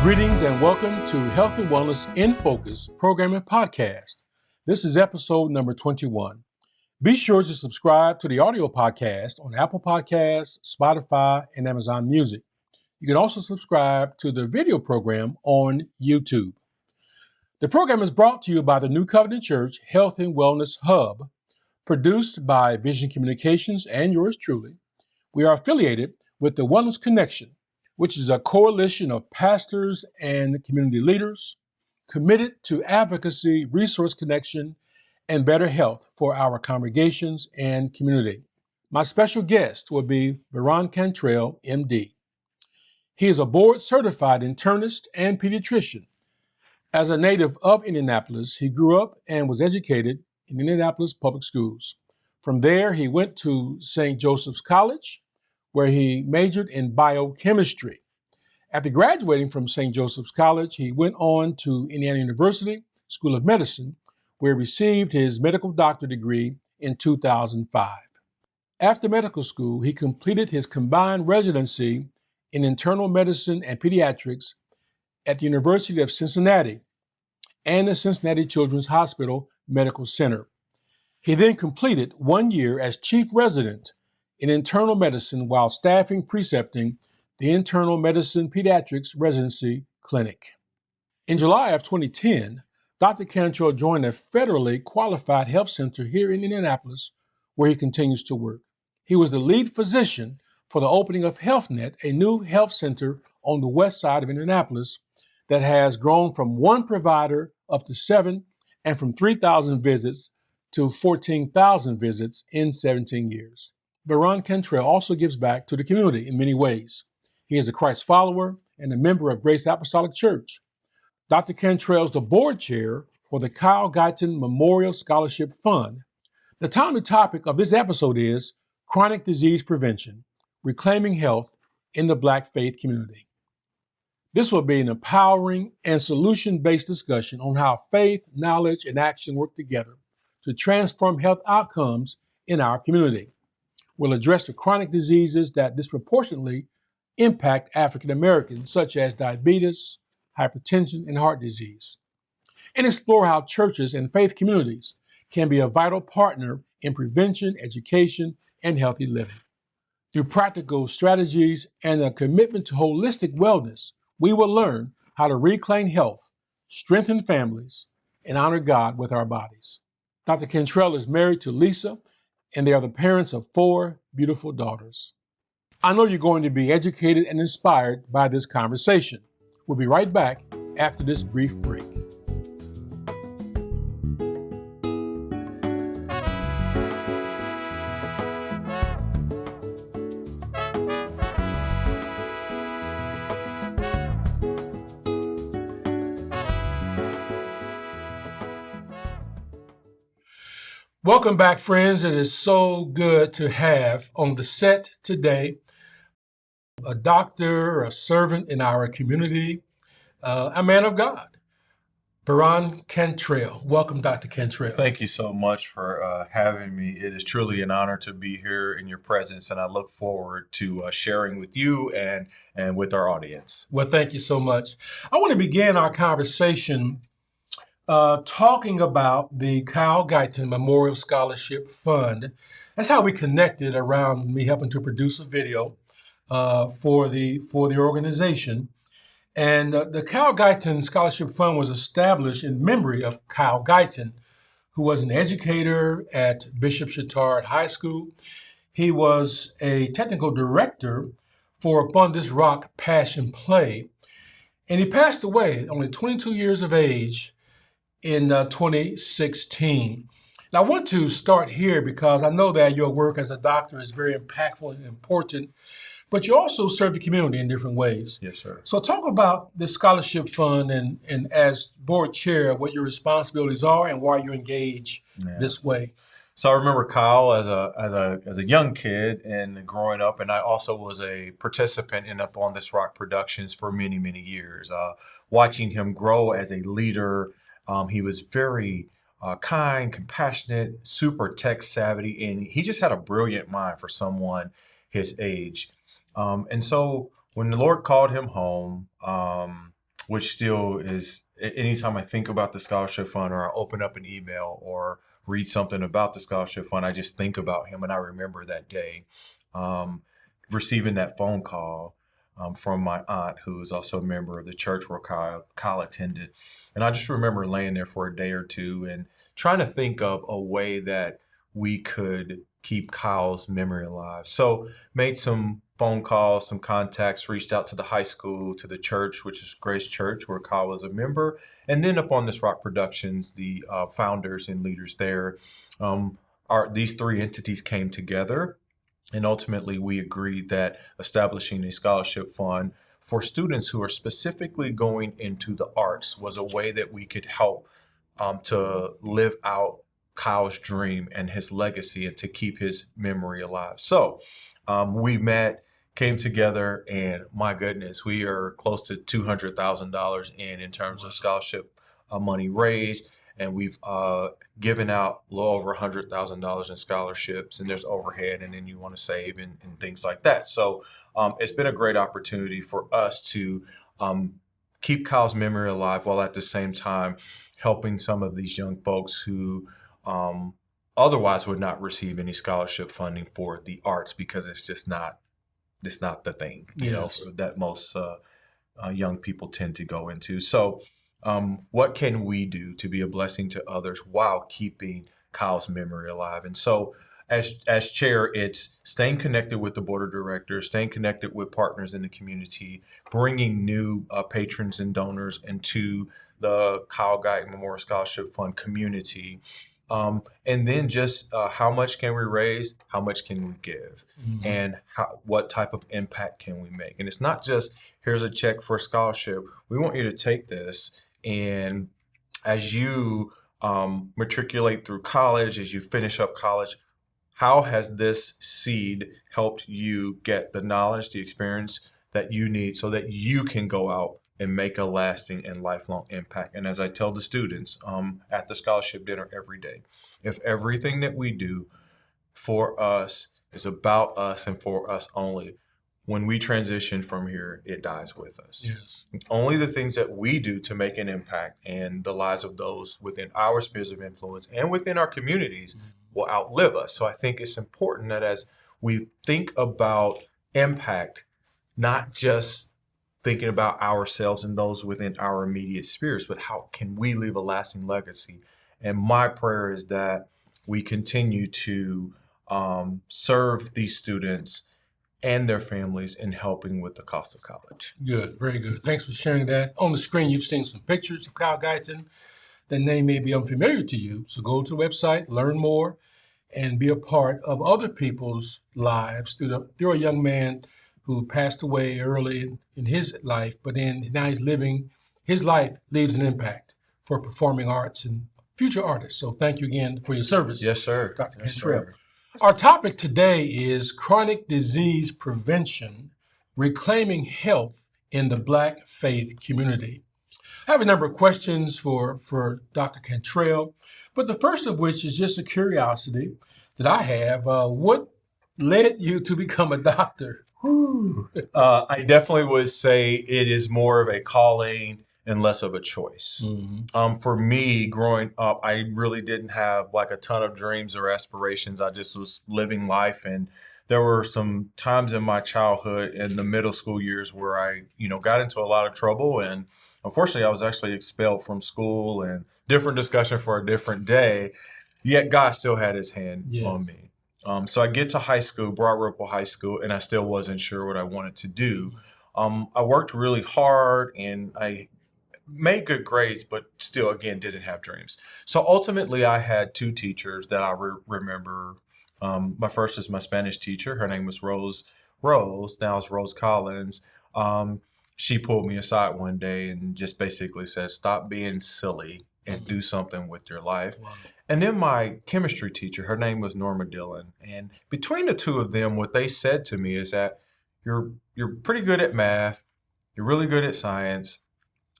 Greetings and welcome to Health and Wellness in Focus Program and Podcast. This is episode number 21. Be sure to subscribe to the audio podcast on Apple Podcasts, Spotify, and Amazon Music. You can also subscribe to the video program on YouTube. The program is brought to you by the New Covenant Church Health and Wellness Hub, produced by Vision Communications and yours truly. We are affiliated with the Wellness Connection, which is a coalition of pastors and community leaders committed to advocacy, resource connection, and better health for our congregations and community. My special guest will be Varon Cantrell, MD. He is a board-certified internist and pediatrician. As a native of Indianapolis, he grew up and was educated in Indianapolis public schools. From there, he went to St. Joseph's College, where he majored in biochemistry. After graduating from St. Joseph's College, he went on to Indiana University School of Medicine, where he received his medical doctorate degree in 2005. After medical school, he completed his Combined Residency in Internal Medicine and Pediatrics at the University of Cincinnati and the Cincinnati Children's Hospital Medical Center. He then completed 1 year as chief resident in internal medicine while staffing precepting the Internal Medicine Pediatrics Residency Clinic. In July of 2010, Dr. Cantrell joined a federally qualified health center here in Indianapolis, where he continues to work. He was the lead physician for the opening of HealthNet, a new health center on the Westside of Indianapolis that has grown from one provider up to 7 and from 3,000 visits to 14,000 visits in 17 years. Varon Cantrell also gives back to the community in many ways. He is a Christ follower and a member of Grace Apostolic Church. Dr. Cantrell is the board chair for the Kyle Guyton Memorial Scholarship Fund. The timely topic of this episode is chronic disease prevention, reclaiming health in the Black faith community. This will be an empowering and solution-based discussion on how faith, knowledge, and action work together to transform health outcomes in our community. We'll address the chronic diseases that disproportionately impact African Americans, such as diabetes, hypertension, and heart disease, and explore how churches and faith communities can be a vital partner in prevention, education, and healthy living. Through practical strategies and a commitment to holistic wellness, we will learn how to reclaim health, strengthen families, and honor God with our bodies. Dr. Cantrell is married to Lisa, and they are the parents of 4 beautiful daughters. I know you're going to be educated and inspired by this conversation. We'll be right back after this brief break. Welcome back, friends. It is so good to have on the set today a doctor, a servant in our community, a man of God, Varon Cantrell. Welcome, Dr. Cantrell. Thank you so much for having me. It is truly an honor to be here in your presence, and I look forward to sharing with you and with our audience. Well, thank you so much. I want to begin our conversation talking about the Kyle Guyton Memorial Scholarship Fund. That's how we connected around me helping to produce a video for the organization. And the Kyle Guyton Scholarship Fund was established in memory of Kyle Guyton, who was an educator at Bishop Chatard High School. He was a technical director for Upon This Rock Passion Play. And he passed away, only 22 years of age, in 2016. Now, I want to start here because I know that your work as a doctor is very impactful and important, but you also serve the community in different ways. Yes, sir. So talk about the scholarship fund and as board chair, what your responsibilities are and why you engage this way. So I remember Kyle as a young kid and growing up, and I also was a participant in Up on This Rock Productions for many, many years. Watching him grow as a leader, he was very kind, compassionate, super tech savvy, and he just had a brilliant mind for someone his age. And so when the Lord called him home, which still is, anytime I think about the scholarship fund or I open up an email or read something about the scholarship fund, I just think about him and I remember that day, receiving that phone call from my aunt, who is also a member of the church where Kyle attended. And I just remember laying there for a day or two and trying to think of a way that we could keep Kyle's memory alive. So made some phone calls, some contacts, reached out to the high school, to the church, which is Grace Church, where Kyle was a member. And then up on This Rock Productions, the founders and leaders there, these three entities came together. And ultimately, we agreed that establishing a scholarship fund for students who are specifically going into the arts was a way that we could help to live out Kyle's dream and his legacy and to keep his memory alive. So we met, came together, and my goodness, we are close to $200,000 in terms of scholarship money raised. And we've given out a little over $100,000 in scholarships, and there's overhead, and then you want to save and things like that. So it's been a great opportunity for us to keep Kyle's memory alive while at the same time helping some of these young folks who otherwise would not receive any scholarship funding for the arts because it's not the thing, that most young people tend to go into. So what can we do to be a blessing to others while keeping Kyle's memory alive? And so as chair, it's staying connected with the board of directors, staying connected with partners in the community, bringing new patrons and donors into the Kyle Guyton Memorial Scholarship Fund community. And then just how much can we raise? How much can we give? Mm-hmm. And what type of impact can we make? And it's not just, here's a check for a scholarship. We want you to take this, and as you matriculate through college, as you finish up college, how has this seed helped you get the knowledge, the experience that you need so that you can go out and make a lasting and lifelong impact? And as I tell the students at the scholarship dinner every day, if everything that we do for us is about us and for us only, when we transition from here, it dies with us. Yes. Only the things that we do to make an impact in the lives of those within our spheres of influence and within our communities will outlive us. So I think it's important that as we think about impact, not just thinking about ourselves and those within our immediate spheres, but how can we leave a lasting legacy? And my prayer is that we continue to serve these students and their families in helping with the cost of college. Good, very good. Thanks for sharing that. On the screen, you've seen some pictures of Kyle Guyton. The name may be unfamiliar to you, so go to the website, learn more, and be a part of other people's lives through a young man who passed away early in his life, but then now he's living, his life leaves an impact for performing arts and future artists. So thank you again for your service. Yes, sir. Dr. Yes, Cantrell. sir. Our topic today is chronic disease prevention, reclaiming health in the Black faith community. I have a number of questions for Dr. Cantrell, but the first of which is just a curiosity that I have. What led you to become a doctor? I definitely would say it is more of a calling and less of a choice. Mm-hmm. For me, growing up, I really didn't have like a ton of dreams or aspirations. I just was living life, and there were some times in my childhood in the middle school years where I, got into a lot of trouble, and unfortunately, I was actually expelled from school. And different discussion for a different day. Yet God still had His hand on me. So I get to high school, Broad Ripple High School, and I still wasn't sure what I wanted to do. I worked really hard, and I made good grades, but still, again, didn't have dreams. So ultimately, I had two teachers that I remember. My first is my Spanish teacher. Her name was Rose. Now it's Rose Collins. She pulled me aside one day and just basically said, stop being silly and do something with your life. Wow. And then my chemistry teacher, her name was Norma Dillon. And between the two of them, what they said to me is that you're pretty good at math. You're really good at science.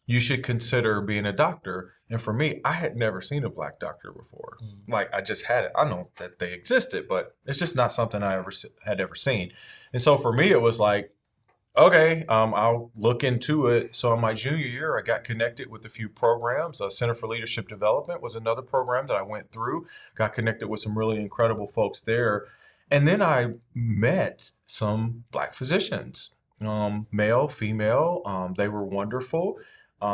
You should consider being a doctor. And for me, I had never seen a Black doctor before. Like, I just had it. I know that they existed, but it's just not something I had ever seen. And so for me, it was like, Okay, I'll look into it. So in my junior year, I got connected with a few programs. Center for Leadership Development was another program that I went through. Got connected with some really incredible folks there. And then I met some Black physicians, male, female. They were wonderful.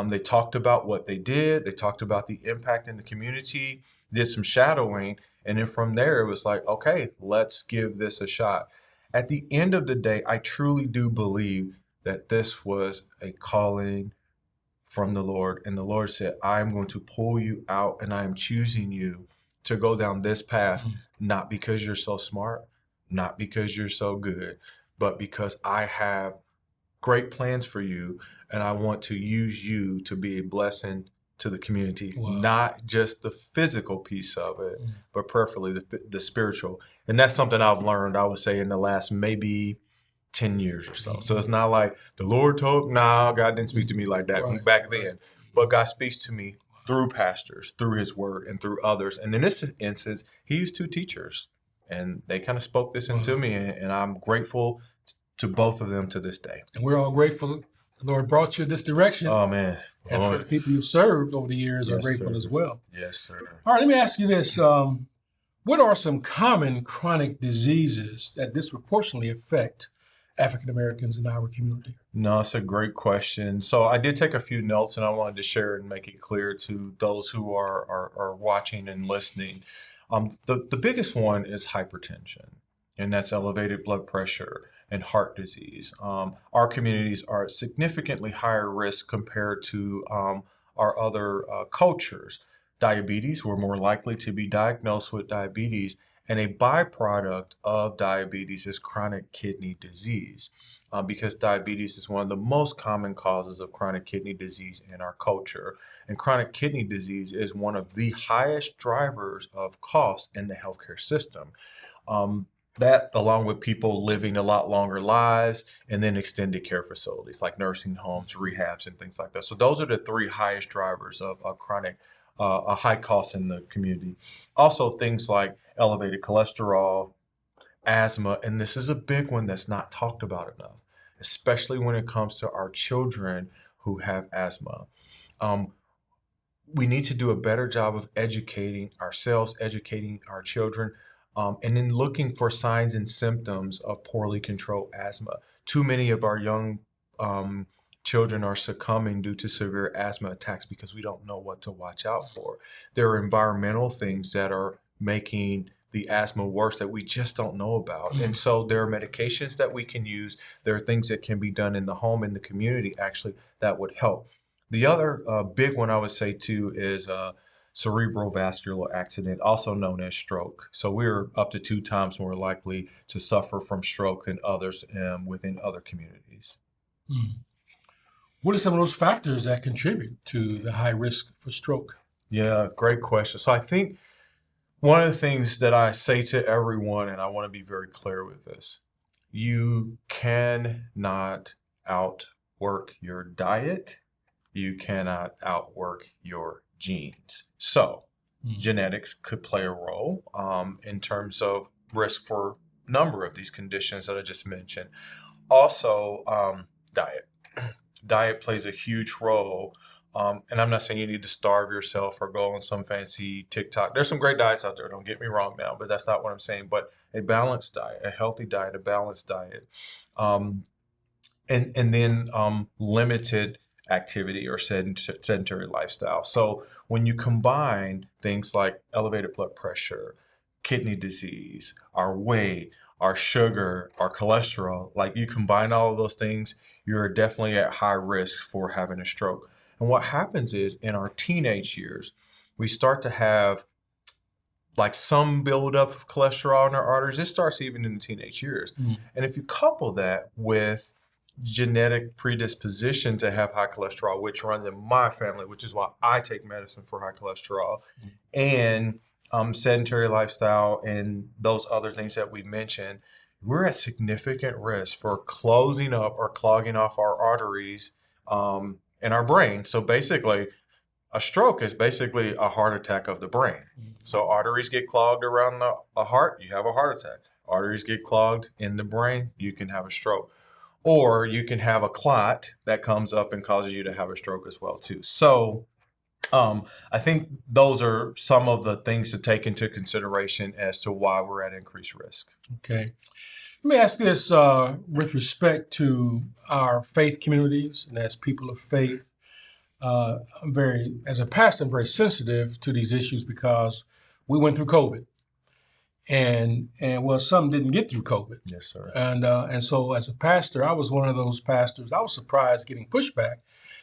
They talked about what they did. They talked about the impact in the community, did some shadowing. And then from there, it was like, okay, let's give this a shot. At the end of the day, I truly do believe that this was a calling from the Lord. And the Lord said, I'm going to pull you out and I am choosing you to go down this path, not because you're so smart, not because you're so good, but because I have great plans for you and I want to use you to be a blessing to the community, not just the physical piece of it, but preferably the spiritual. And that's something I've learned, I would say, in the last maybe 10 years or so. So it's not like the Lord told, no, God didn't speak to me like that back then. But God speaks to me through pastors, through his word, and through others. And in this instance, he used two teachers. And they kind of spoke this into me. And I'm grateful to both of them to this day. And we're all grateful the Lord brought you this direction. Oh, man. And for the people you've served over the years are grateful as well. Yes, sir. All right, let me ask you this. What are some common chronic diseases that disproportionately affect African Americans in our community? No, it's a great question. So I did take a few notes and I wanted to share and make it clear to those who are watching and listening. The biggest one is hypertension, and that's elevated blood pressure and heart disease. Our communities are at significantly higher risk compared to our other cultures. Diabetes, we're more likely to be diagnosed with diabetes, and a byproduct of diabetes is chronic kidney disease, because diabetes is one of the most common causes of chronic kidney disease in our culture. And chronic kidney disease is one of the highest drivers of cost in the healthcare system. That, along with people living a lot longer lives, and then extended care facilities like nursing homes, rehabs, and things like that. So those are the three highest drivers of chronic, a high cost in the community. Also, things like elevated cholesterol, asthma, and this is a big one that's not talked about enough, especially when it comes to our children who have asthma. We need to do a better job of educating ourselves, educating our children, and then looking for signs and symptoms of poorly controlled asthma. Too many of our young children are succumbing due to severe asthma attacks because we don't know what to watch out for. There are environmental things that are making the asthma worse that we just don't know about. And so there are medications that we can use. There are things that can be done in the home, in the community, actually, that would help. The other big one I would say, too, is cerebral vascular accident, also known as stroke. So we're up to 2 times more likely to suffer from stroke than others within other communities. What are some of those factors that contribute to the high risk for stroke? Yeah, great question. So I think one of the things that I say to everyone, and I want to be very clear with this, you cannot outwork your diet. You cannot outwork your genes. So genetics could play a role in terms of risk for a number of these conditions that I just mentioned. Also, diet. Diet plays a huge role. And I'm not saying you need to starve yourself or go on some fancy TikTok. There's some great diets out there, don't get me wrong now, but that's not what I'm saying. But a balanced diet, a healthy diet, a balanced diet, and then limited activity or sedentary lifestyle. So when you combine things like elevated blood pressure, kidney disease, our weight, our sugar, our cholesterol, like you combine all of those things, you're definitely at high risk for having a stroke. And what happens is in our teenage years, we start to have like some buildup of cholesterol in our arteries. It starts even in the teenage years. And if you couple that with genetic predisposition to have high cholesterol, which runs in my family, which is why I take medicine for high cholesterol, and sedentary lifestyle and those other things that we mentioned, we're at significant risk for closing up or clogging off our arteries in our brain. So basically, a stroke is basically a heart attack of the brain. So arteries get clogged around the heart, you have a heart attack. Arteries get clogged in the brain, you can have a stroke. or you can have a clot that comes up and causes you to have a stroke as well too. So I think those are some of the things to take into consideration as to why we're at increased risk. Okay. Let me ask this with respect to our faith communities and as people of faith. As a pastor, I'm very sensitive to these issues because we went through COVID, and well, some didn't get through COVID. Yes, sir. And so as a pastor, I was one of those pastors. I was surprised getting pushback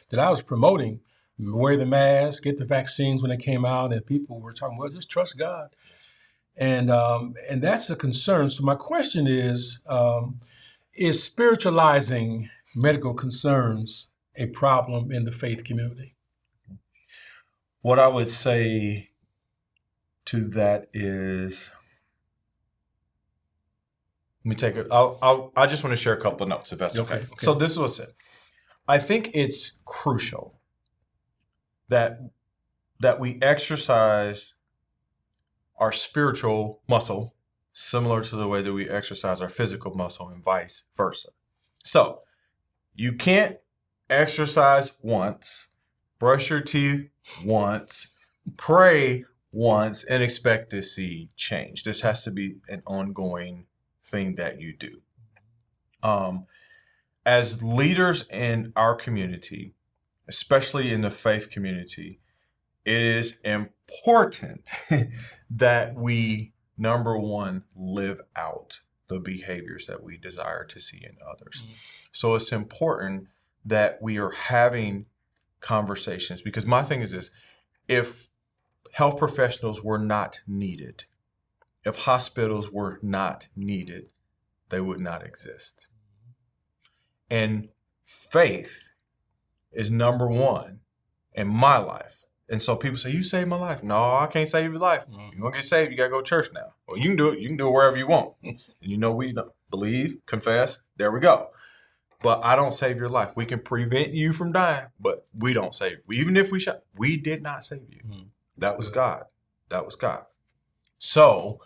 that I was promoting wear the mask, get the vaccines when they came out, and people were talking, well, just trust God. Yes. And that's a concern. So my question is spiritualizing medical concerns a problem in the faith community? What I would say to that is, let me take it. I just want to share a couple of notes, if that's okay. So this is what's it. I think it's crucial that we exercise our spiritual muscle similar to the way that we exercise our physical muscle and vice versa. So you can't exercise once, brush your teeth once, pray once, and expect to see change. This has to be an ongoing thing that you do. As leaders in our community, especially in the faith community, it is important that we, number one, live out the behaviors that we desire to see in others. Mm-hmm. So it's important that we are having conversations, because my thing is this: if health professionals were not needed, if hospitals were not needed, they would not exist. And faith is number one in my life. And so people say, you saved my life. No, I can't save your life. Mm-hmm. You're going to get saved, you got to go to church now. Well, you can do it. You can do it wherever you want. And you know, we believe, confess, there we go. But I don't save your life. We can prevent you from dying, but we don't save you. Even if we did not save you. Mm-hmm. That was God. That was God. So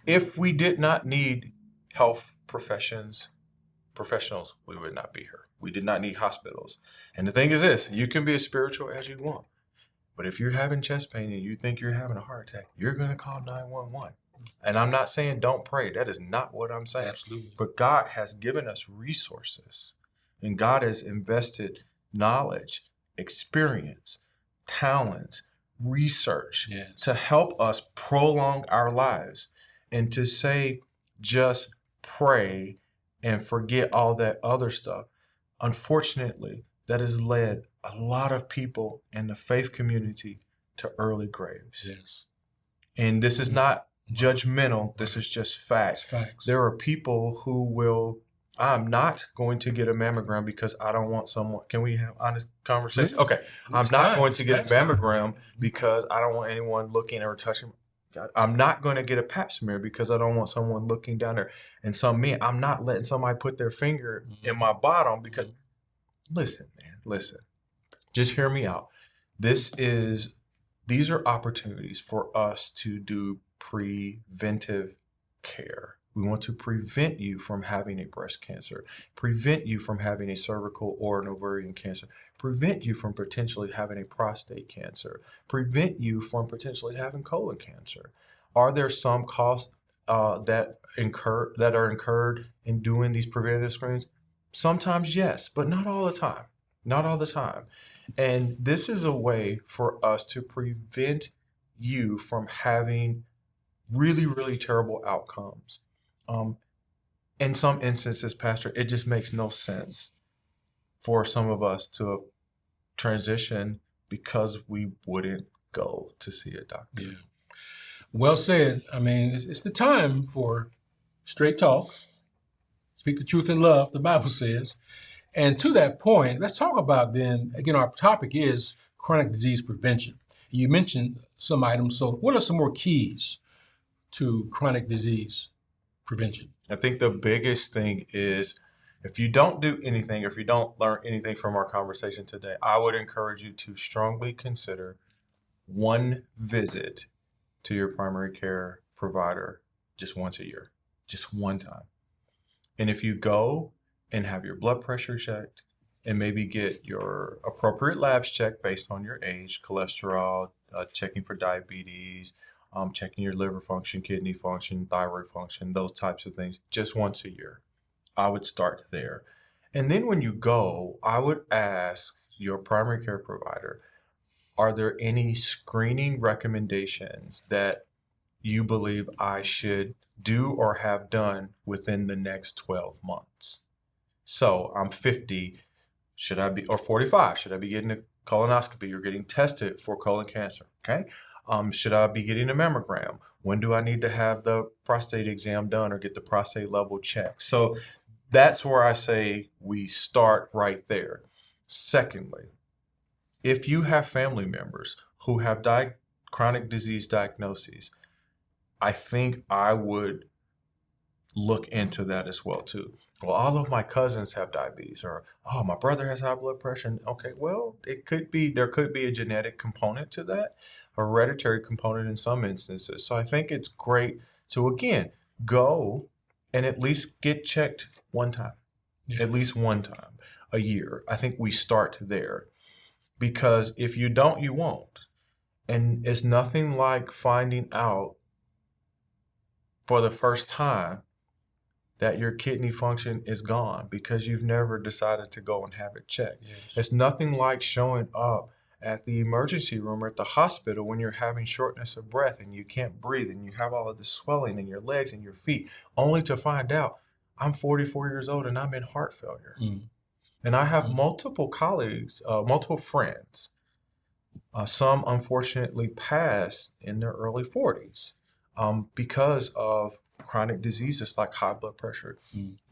if we did not need health professionals, we would not be here. We did not need hospitals. And the thing is this: you can be as spiritual as you want, but if you're having chest pain and you think you're having a heart attack, you're going to call 911. And I'm not saying don't pray. That is not what I'm saying. Absolutely. But God has given us resources, and God has invested knowledge, experience, talents, research to help us prolong our lives. And to say just pray and forget all that other stuff, unfortunately, that has led a lot of people in the faith community to early graves. Yes. And this is not judgmental. This is just fact. Facts. There are people who will, I'm not going to get a mammogram because I don't want someone, can we have honest conversation? Please. Okay. I'm not going to get a mammogram because I don't want anyone looking or touching. God, I'm not going to get a pap smear because I don't want someone looking down there. And I'm not letting somebody put their finger in my bottom because, listen, just hear me out. These are opportunities for us to do preventive care. We want to prevent you from having a breast cancer, prevent you from having a cervical or an ovarian cancer, prevent you from potentially having a prostate cancer, prevent you from potentially having colon cancer. Are there some costs that are incurred in doing these preventative screenings? Sometimes yes, but not all the time. Not all the time. And this is a way for us to prevent you from having really, really terrible outcomes. In some instances, Pastor, it just makes no sense for some of us to transition because we wouldn't go to see a doctor. Yeah. Well said. I mean, it's the time for straight talk. Speak the truth in love, the Bible says. And to that point, let's talk about then, again, our topic is chronic disease prevention. You mentioned some items. So what are some more keys to chronic disease prevention? I think the biggest thing is, if you don't do anything, if you don't learn anything from our conversation today, I would encourage you to strongly consider one visit to your primary care provider just once a year, just one time. And if you go and have your blood pressure checked and maybe get your appropriate labs checked based on your age, cholesterol, checking for diabetes, checking your liver function, kidney function, thyroid function, those types of things, just once a year. I would start there. And then when you go, I would ask your primary care provider, are there any screening recommendations that you believe I should do or have done within the next 12 months? So I'm 50, should I be, or 45, should I be getting a colonoscopy or getting tested for colon cancer? Okay. Should I be getting a mammogram? When do I need to have the prostate exam done or get the prostate level checked? So that's where I say we start right there. Secondly, if you have family members who have chronic disease diagnoses, I think I would look into that as well too. Well, all of my cousins have diabetes, or oh, my brother has high blood pressure. Okay, well, there could be a genetic component to that, a hereditary component in some instances. So I think it's great to, again, go and at least get checked one time, at least one time a year. I think we start there, because if you don't, you won't. And it's nothing like finding out for the first time that your kidney function is gone because you've never decided to go and have it checked. Yes. It's nothing like showing up at the emergency room or at the hospital when you're having shortness of breath and you can't breathe and you have all of this swelling in your legs and your feet, only to find out I'm 44 years old and I'm in heart failure. And I have multiple colleagues, multiple friends, some unfortunately passed in their early 40s because of chronic diseases like high blood pressure.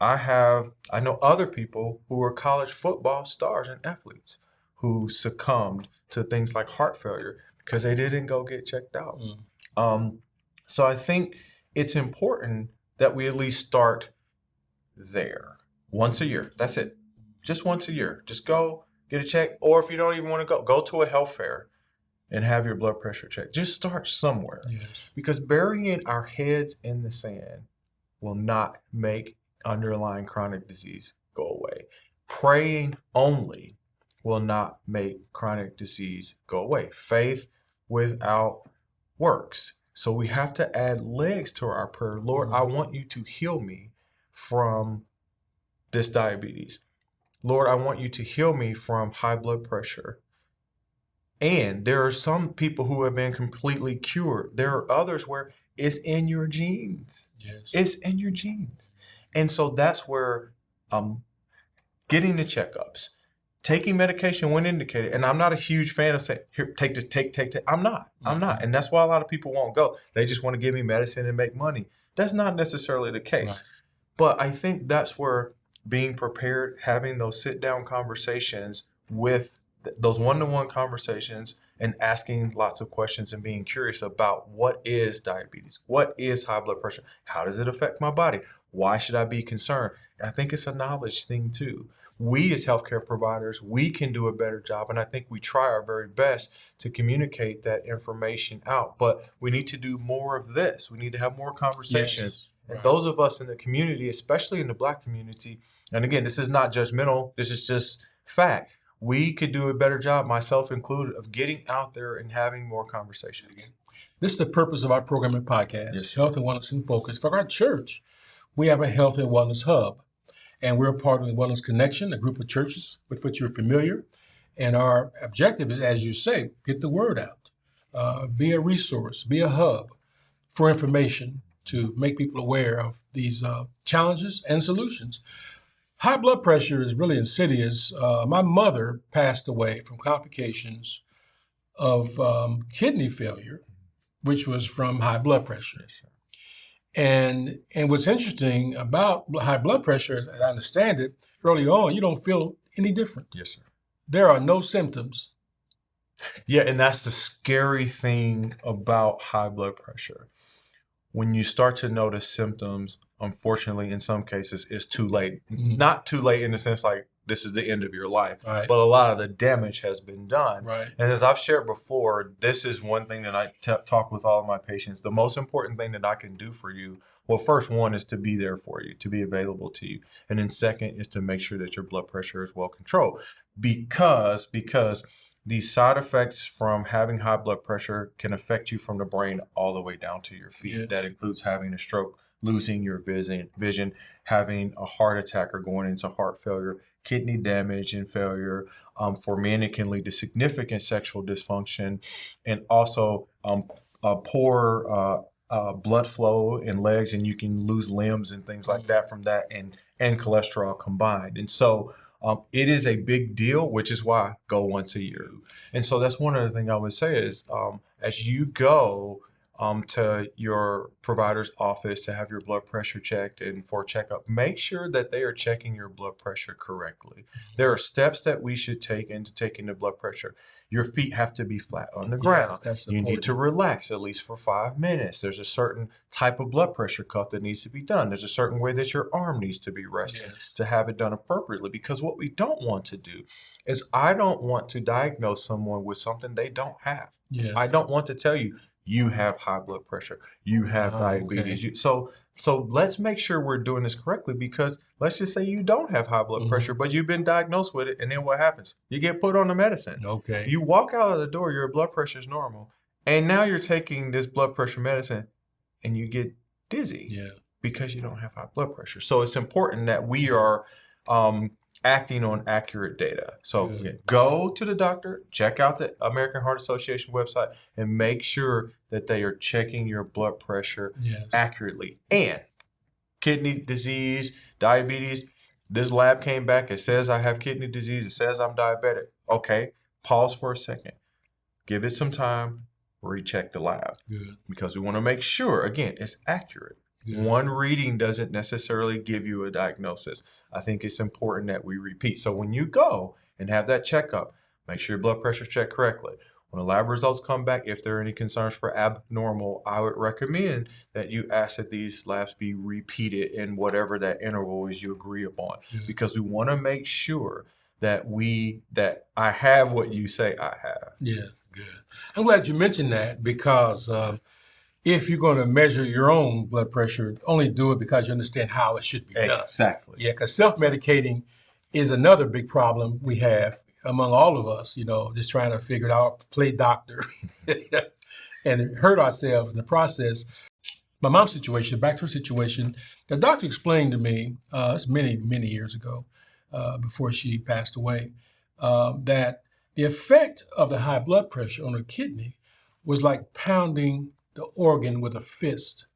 I know other people who are college football stars and athletes who succumbed to things like heart failure because they didn't go get checked out. So I think it's important that we at least start there once a year. That's it. Just once a year. Just go get a check. Or if you don't even want to go to a health fair and have your blood pressure checked. Just start somewhere. Yes. Because burying our heads in the sand will not make underlying chronic disease go away. Praying only will not make chronic disease go away. Faith without works. So we have to add legs to our prayer. Lord, I want you to heal me from this diabetes. Lord, I want you to heal me from high blood pressure. And there are some people who have been completely cured. There are others where it's in your genes. Yes. It's in your genes. And so that's where getting the checkups, taking medication when indicated. And I'm not a huge fan of saying, here, take this, take. I'm not. And that's why a lot of people won't go. They just want to give me medicine and make money. That's not necessarily the case. Right. But I think that's where being prepared, having those sit-down conversations with those one-to-one conversations and asking lots of questions and being curious about what is diabetes, what is high blood pressure, how does it affect my body, why should I be concerned? And I think it's a knowledge thing too. We as healthcare providers, we can do a better job, and I think we try our very best to communicate that information out, but we need to do more of this. We need to have more conversations. Yes. And Right. those of us in the community, especially in the Black community, and again, this is not judgmental, this is just fact. We could do a better job, myself included, of getting out there and having more conversations. This is the purpose of our program and podcast, Yes. Health and Wellness in Focus. For our church, we have a health and wellness hub, and we're part of the Wellness Connection, a group of churches with which you're familiar. And our objective is, as you say, get the word out, be a resource, be a hub for information to make people aware of these challenges and solutions. High blood pressure is really insidious. My mother passed away from complications of kidney failure, which was from high blood pressure. Yes, sir. And what's interesting about high blood pressure, as I understand it, early on, you don't feel any different. Yes, sir. There are no symptoms. Yeah, and that's the scary thing about high blood pressure. When you start to notice symptoms, unfortunately, in some cases, it's too late. Mhm. Not too late in the sense like this is the end of your life. Right. But a lot of the damage has been done. Right. And as I've shared before, this is one thing that I talk with all of my patients. The most important thing that I can do for you, well, first one is to be there for you, to be available to you. And then second is to make sure that your blood pressure is well controlled. Because these side effects from having high blood pressure can affect you from the brain all the way down to your feet. Yes. That includes having a stroke, losing your vision, having a heart attack or going into heart failure, kidney damage and failure. For men, it can lead to significant sexual dysfunction, and also a poor blood flow in legs, and you can lose limbs and things like that from that, and cholesterol combined. And so it is a big deal, which is why I go once a year. And so that's one of the things I would say is as you go to your provider's office to have your blood pressure checked and for a checkup, make sure that they are checking your blood pressure correctly. There are steps that we should take into taking the blood pressure. Your feet have to be flat on the ground. Yes, that's you important. need to relax at least for 5 minutes. There's a certain type of blood pressure cuff that needs to be done. There's a certain way that your arm needs to be rested to have it done appropriately. Because what we don't want to do is I don't want to diagnose someone with something they don't have. Yes. I don't want to tell you, you have high blood pressure, you have diabetes. Okay. So let's make sure we're doing this correctly, because let's just say you don't have high blood pressure, but you've been diagnosed with it. And then what happens? You get put on the medicine. Okay. You walk out of the door, your blood pressure is normal. And now you're taking this blood pressure medicine and you get dizzy because you don't have high blood pressure. So it's important that we are acting on accurate data. So go to the doctor, check out the American Heart Association website, and make sure that they are checking your blood pressure accurately. And kidney disease, diabetes, this lab came back, it says I have kidney disease, it says I'm diabetic. Okay, pause for a second. Give it some time, recheck the lab. Good. Because we want to make sure, again, it's accurate. Good. One reading doesn't necessarily give you a diagnosis. I think it's important that we repeat. So when you go and have that checkup, make sure your blood pressure is checked correctly. When the lab results come back, if there are any concerns for abnormal, I would recommend that you ask that these labs be repeated in whatever that interval is you agree upon. Because we want to make sure that I have what you say I have. Yes, good. I'm glad you mentioned that, because if you're going to measure your own blood pressure, only do it because you understand how it should be done. Exactly. Yeah, because self-medicating is another big problem we have among all of us, just trying to figure it out, play doctor, and hurt ourselves in the process. My mom's situation, back to her situation, the doctor explained to me, it's many, many years ago, before she passed away, that the effect of the high blood pressure on her kidney was like pounding the organ with a fist,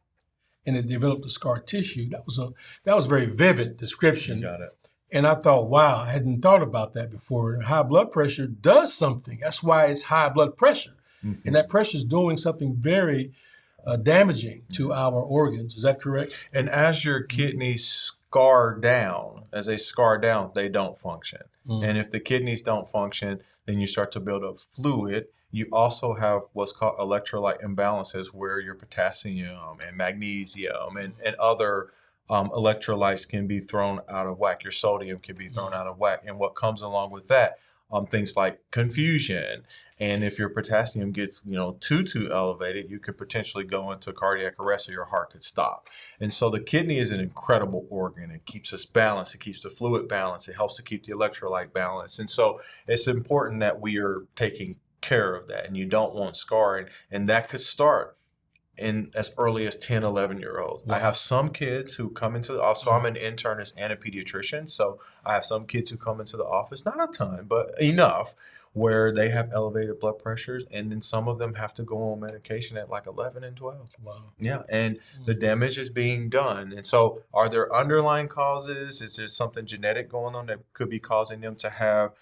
and it developed a scar tissue. That was a very vivid description. You got it. And I thought, wow, I hadn't thought about that before. High blood pressure does something. That's why it's high blood pressure. And that pressure is doing something very damaging to our organs. Is that correct? And as your kidneys scar down, they don't function. And if the kidneys don't function, then you start to build up fluid. You also have what's called electrolyte imbalances, where your potassium and magnesium and other electrolytes can be thrown out of whack. Your sodium can be thrown out of whack. And what comes along with that, things like confusion. And if your potassium gets, too elevated, you could potentially go into cardiac arrest, or your heart could stop. And so the kidney is an incredible organ. It keeps us balanced. It keeps the fluid balanced. It helps to keep the electrolyte balance. And so it's important that we are taking care of that, and you don't want scarring. And that could start in as early as 10, 11-year-olds. Wow. I have some kids who come into the office. So I'm an internist and a pediatrician. So I have some kids who come into the office, not a ton, but enough, where they have elevated blood pressures, and then some of them have to go on medication at like 11 and 12. Wow. Yeah, and the damage is being done. And so are there underlying causes? Is there something genetic going on that could be causing them to have,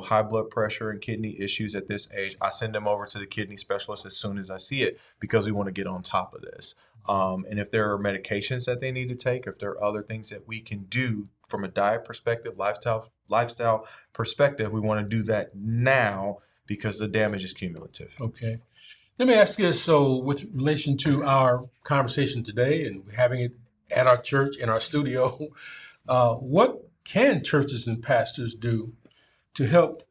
high blood pressure and kidney issues at this age? I send them over to the kidney specialist as soon as I see it, because we want to get on top of this. And if there are medications that they need to take, if there are other things that we can do from a diet perspective, lifestyle perspective, we want to do that now, because the damage is cumulative. Okay. Let me ask you, so with relation to our conversation today, and we're having it at our church, in our studio, what can churches and pastors do to help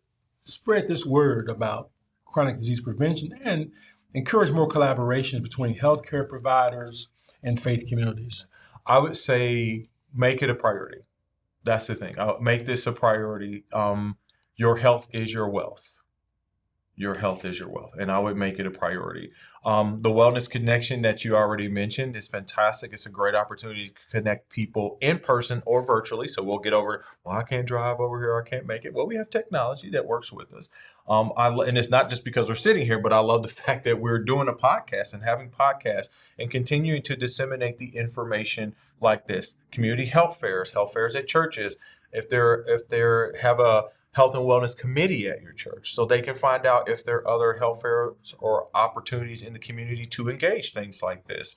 spread this word about chronic disease prevention and encourage more collaboration between healthcare providers and faith communities? I would say make it a priority. That's the thing. I'll make this a priority. Your health is your wealth. Your health is your wealth, and I would make it a priority. The wellness connection that you already mentioned is fantastic. It's a great opportunity to connect people in person or virtually. So we'll get over, well, I can't drive over here, I can't make it. Well, we have technology that works with us. And it's not just because we're sitting here, but I love the fact that we're doing a podcast and having podcasts and continuing to disseminate the information like this. Community health fairs at churches, if they have a health and wellness committee at your church, so they can find out if there are other health fairs or opportunities in the community to engage things like this.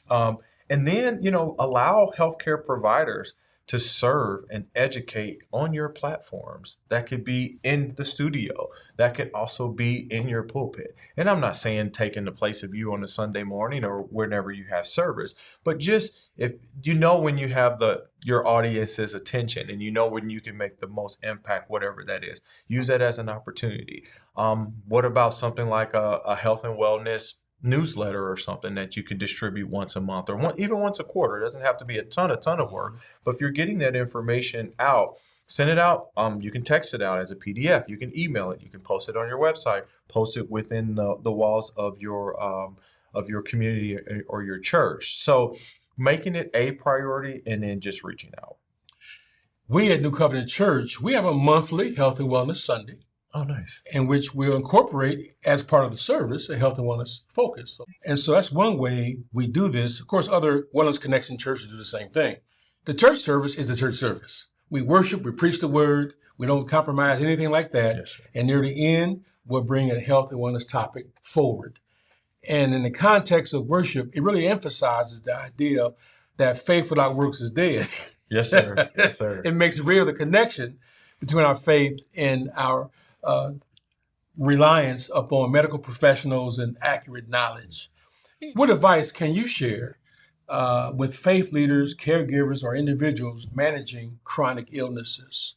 And then, allow healthcare providers to serve and educate on your platforms. That could be in the studio. That could also be in your pulpit. And I'm not saying taking the place of you on a Sunday morning or whenever you have service, but just if when you have your audience's attention and when you can make the most impact, whatever that is, use that as an opportunity. What about something like a health and wellness newsletter or something that you could distribute once a month or even once a quarter? It doesn't have to be a ton of work, but if you're getting that information out, send it out. You can text it out as a PDF. You can email it. You can post it on your website. Post it within the walls of your community or your church. So making it a priority and then just reaching out. We at New Covenant Church, we have a monthly Health and Wellness Sunday. Oh, nice. In which we'll incorporate, as part of the service, a health and wellness focus. And so that's one way we do this. Of course, other Wellness Connection churches do the same thing. The church service is the church service. We worship, we preach the word, we don't compromise anything like that. Yes, sir. And near the end, we'll bring a health and wellness topic forward. And in the context of worship, it really emphasizes the idea that faith without works is dead. Yes, sir. Yes, sir. It makes real the connection between our faith and our reliance upon medical professionals and accurate knowledge. What advice can you share with faith leaders, caregivers, or individuals managing chronic illnesses?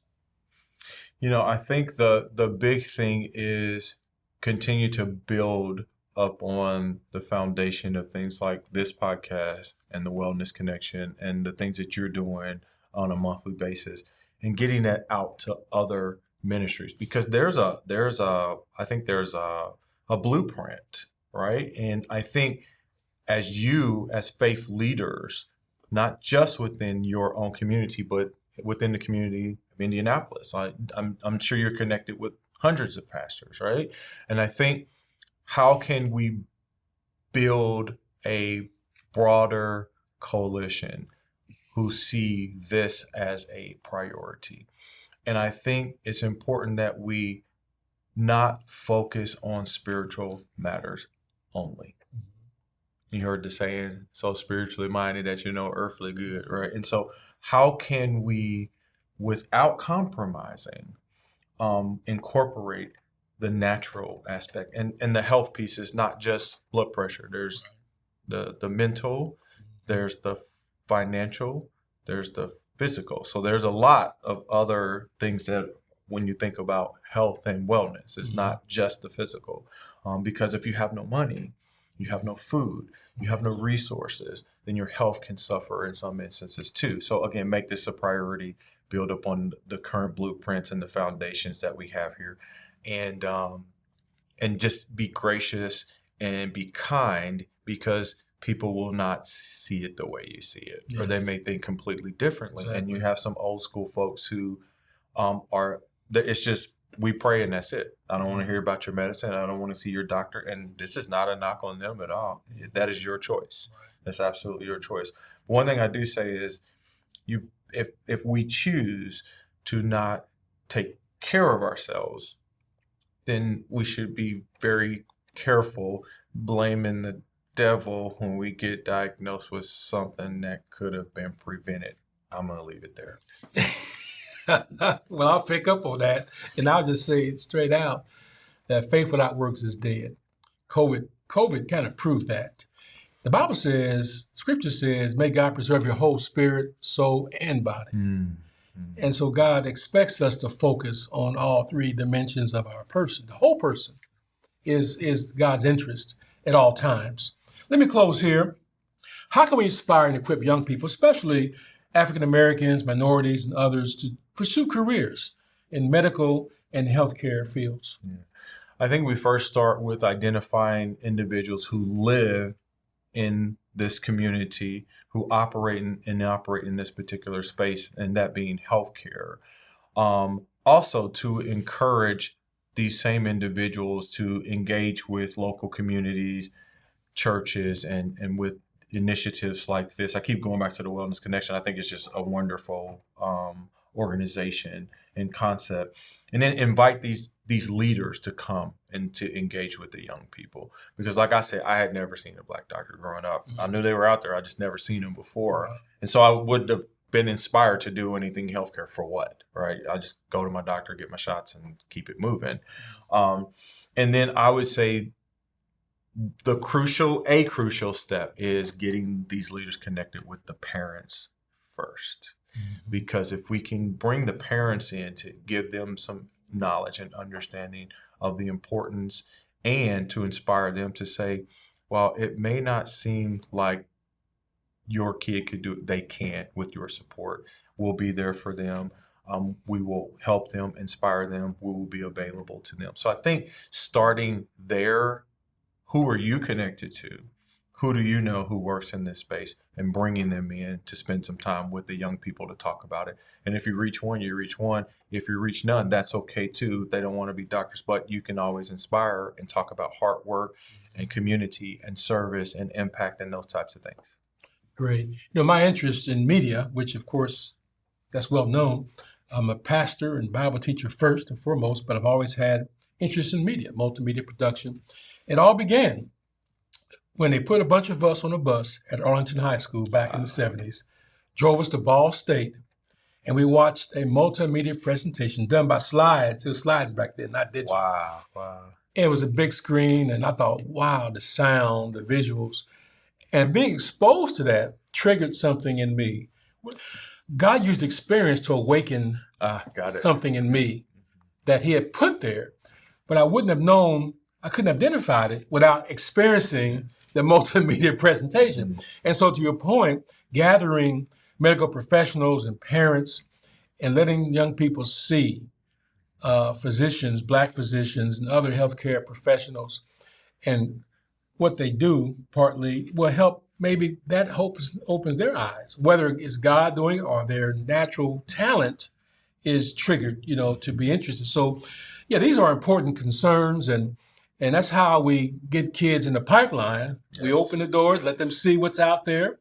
I think the big thing is continue to build up on the foundation of things like this podcast and the Wellness Connection and the things that you're doing on a monthly basis and getting that out to other ministries, because there's a blueprint, right? And I think as faith leaders, not just within your own community, but within the community of Indianapolis, I'm sure you're connected with hundreds of pastors, right? And I think, how can we build a broader coalition who see this as a priority? And I think it's important that we not focus on spiritual matters only. You heard the saying, so spiritually minded that earthly good, right? And so how can we, without compromising, incorporate the natural aspect? And the health piece is not just blood pressure. There's the mental, there's the financial, there's the physical. So there's a lot of other things that when you think about health and wellness, it's not just the physical. Because if you have no money, you have no food, you have no resources, then your health can suffer in some instances too. So again, make this a priority, build up on the current blueprints and the foundations that we have here, and just be gracious and be kind, because people will not see it the way you see it, or they may think completely differently. Exactly. And you have some old school folks who it's just, we pray and that's it. I don't want to hear about your medicine. I don't want to see your doctor. And this is not a knock on them at all. That is your choice. Right. That's absolutely your choice. One thing I do say is, if we choose to not take care of ourselves, then we should be very careful blaming the devil when we get diagnosed with something that could have been prevented. I'm going to leave it there. Well, I'll pick up on that, and I'll just say it straight out that faith without works is dead. COVID kind of proved that. The Bible says, Scripture says, may God preserve your whole spirit, soul, and body. And so God expects us to focus on all three dimensions of our person. The whole person is God's interest at all times. Let me close here. How can we inspire and equip young people, especially African Americans, minorities, and others, to pursue careers in medical and healthcare fields? Yeah. I think we first start with identifying individuals who live in this community, who operate in this particular space, and that being healthcare. Also to encourage these same individuals to engage with local communities, churches, and with initiatives like this. I keep going back to the Wellness Connection. I think it's just a wonderful organization and concept. And then invite these leaders to come and to engage with the young people. Because like I said, I had never seen a Black doctor growing up. I knew they were out there. I just never seen them before. And so I wouldn't have been inspired to do anything healthcare for what, right? I just go to my doctor, get my shots, and keep it moving. And then I would say a crucial step is getting these leaders connected with the parents first. Because if we can bring the parents in to give them some knowledge and understanding of the importance and to inspire them to say, well, it may not seem like your kid could do it, they can't with your support. We'll be there for them. We will help them, inspire them. We will be available to them. So I think starting there, who are you connected to? Who do you know who works in this space, and bringing them in to spend some time with the young people to talk about it. And if you reach one, you reach one. If you reach none, that's okay too. They don't want to be doctors, but you can always inspire and talk about heart work and community and service and impact and those types of things. Great. My interest in media, which of course, that's well known. I'm a pastor and Bible teacher first and foremost, but I've always had interest in media, multimedia production. It all began when they put a bunch of us on a bus at Arlington High School back in the 70s, drove us to Ball State, and we watched a multimedia presentation done by slides. It was slides back then, not digital. Wow. It was a big screen, and I thought, wow, the sound, the visuals. And being exposed to that triggered something in me. God used experience to awaken something in me that he had put there, but I wouldn't have known, I couldn't have identified it without experiencing the multimedia presentation. And so to your point, gathering medical professionals and parents and letting young people see physicians, Black physicians and other healthcare professionals and what they do partly will help. Maybe that opens their eyes, whether it's God doing it or their natural talent is triggered, to be interested. So yeah, these are important concerns, and that's how we get kids in the pipeline. Yes. We open the doors, let them see what's out there,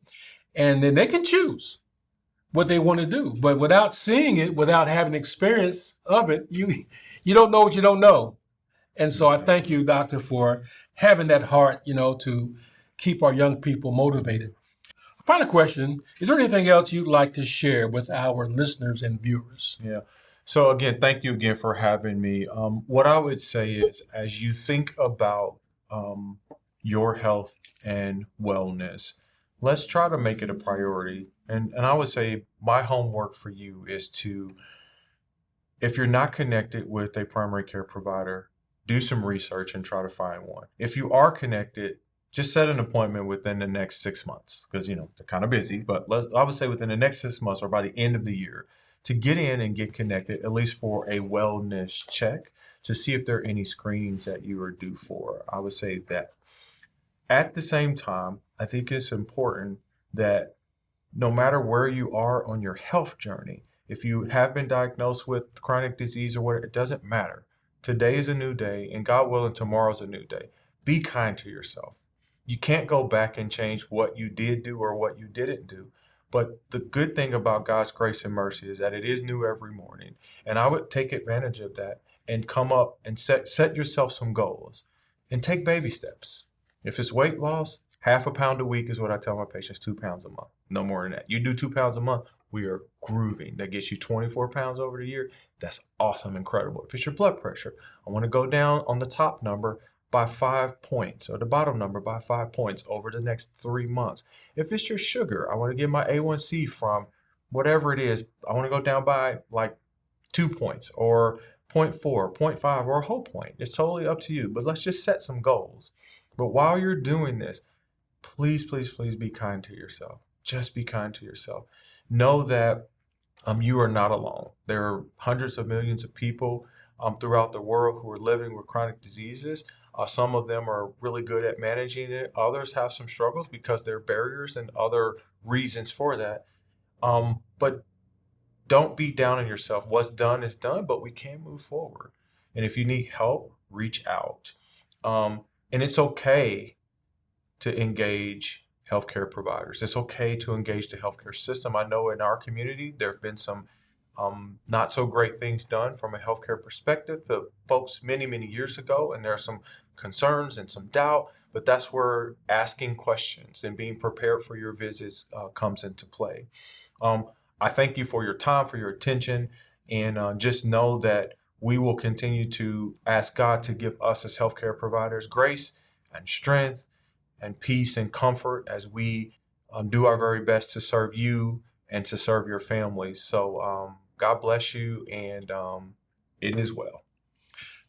and then they can choose what they want to do. But without seeing it, without having experience of it, you don't know what you don't know. And so I thank you, Doctor, for having that heart, to keep our young people motivated. Final question, is there anything else you'd like to share with our listeners and viewers? Yeah. So again, thank you again for having me. What I would say is, as you think about your health and wellness, let's try to make it a priority. And I would say my homework for you is to, if you're not connected with a primary care provider, do some research and try to find one. If you are connected, just set an appointment within the next 6 months, because they're kind of busy, but I would say within the next 6 months or by the end of the year, to get in and get connected, at least for a wellness check, to see if there are any screenings that you are due for. I would say that. At the same time, I think it's important that no matter where you are on your health journey, if you have been diagnosed with chronic disease or whatever, it doesn't matter. Today is a new day, and God willing, tomorrow's a new day. Be kind to yourself. You can't go back and change what you did do or what you didn't do. But the good thing about God's grace and mercy is that it is new every morning. And I would take advantage of that and come up and set yourself some goals and take baby steps. If it's weight loss, 1/2 pound a week is what I tell my patients, 2 pounds a month. No more than that. You do 2 pounds a month, we are grooving. That gets you 24 pounds over the year. That's awesome, incredible. If it's your blood pressure, I want to go down on the top number by 5 points, or the bottom number by 5 points over the next 3 months. If it's your sugar, I want to get my A1C from whatever it is, I want to go down by like 2 points or 0.4, 0.5, or a whole point. It's totally up to you, but let's just set some goals. But while you're doing this, please, please, please be kind to yourself. Just be kind to yourself. Know that you are not alone. There are hundreds of millions of people throughout the world who are living with chronic diseases. Some of them are really good at managing it. Others have some struggles because there are barriers and other reasons for that. But don't be down on yourself. What's done is done, but we can move forward. And if you need help, reach out. And it's okay to engage healthcare providers. It's okay to engage the healthcare system. I know in our community, there have been some not so great things done from a healthcare perspective to folks many, many years ago. And there are some concerns and some doubt, but that's where asking questions and being prepared for your visits comes into play. I thank you for your time, for your attention, and just know that we will continue to ask God to give us as healthcare providers grace and strength and peace and comfort as we do our very best to serve you and to serve your families. So God bless you, and it is well.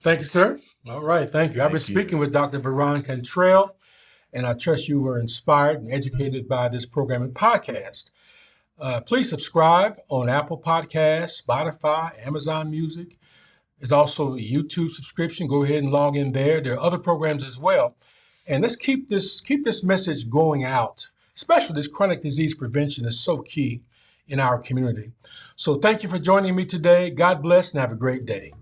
Thank you, sir. All right, thank you. I've been speaking with Dr. Varon Cantrell, and I trust you were inspired and educated by this program and podcast. Please subscribe on Apple Podcasts, Spotify, Amazon Music. There's also a YouTube subscription. Go ahead and log in there. There are other programs as well. And let's keep this message going out, especially this chronic disease prevention is so key in our community. So thank you for joining me today. God bless and have a great day.